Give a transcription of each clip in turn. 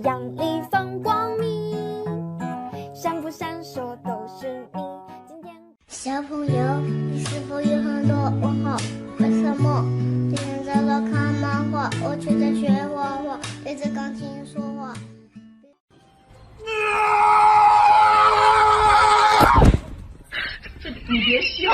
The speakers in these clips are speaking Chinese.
阳里放光明，闪不闪烁都是你。今天小朋友，你是否有很多问号？为什么？今天在这看漫画，我却在学画画，对着钢琴说话。你别笑。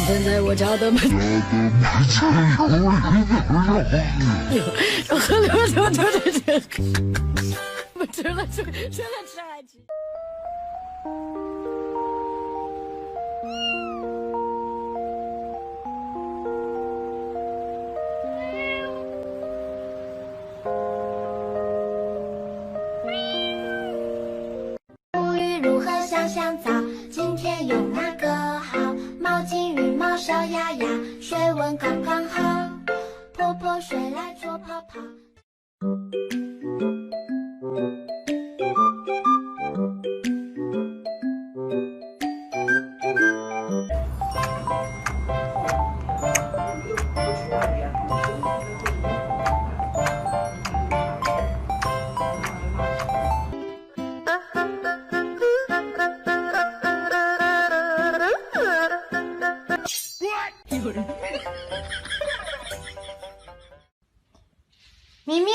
站在我家的门前，我吃了吃还吃。沐浴如何香香皂？今天用哪个好？毛巾、羽毛、小鸭鸭，水温刚刚好。泼泼水来做泡泡。咪咪，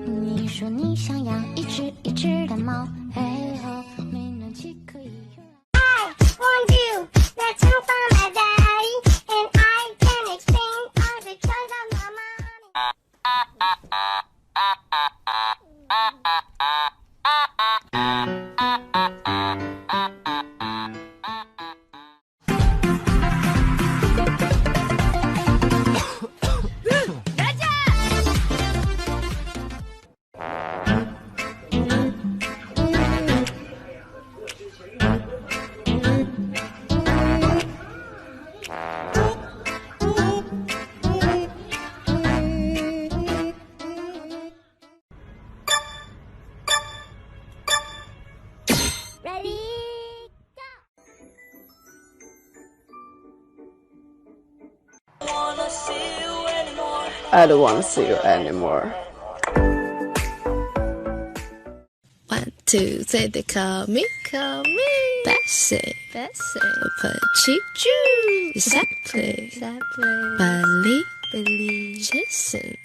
你说你想养一只的猫，嘿吼，没暖气可以用。I want you, that's how far my daddy, and I can explain all the choice of my mommy. I don't wanna see you anymore. 1, 2, 3, they call me Bessie. Petit Jew. Exactly. Billy. Jason.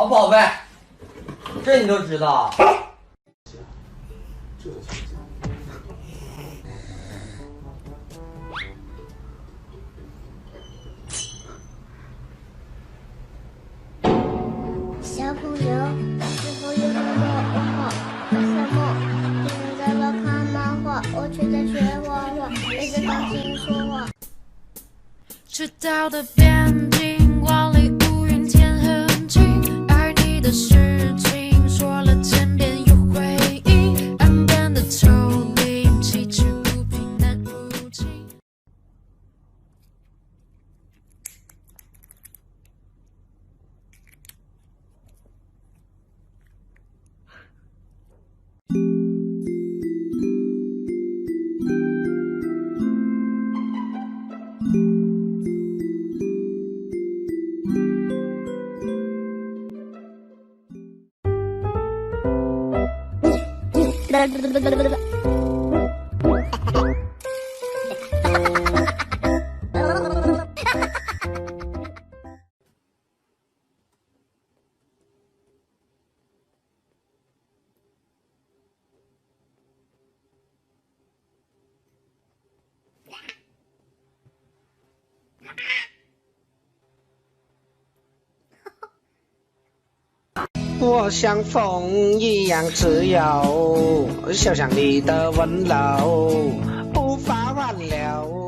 宝贝，这你都知道？小朋友，是否有什么问号？为什么别人在那看漫画，我却在学画画，对着钢琴说话？赤道的边境，万里无云天很晴，爱你的事情说了千遍有回应，岸边的丘陵，气质不平难入侵。我像风一样自由，就像你的温柔，无法挽留。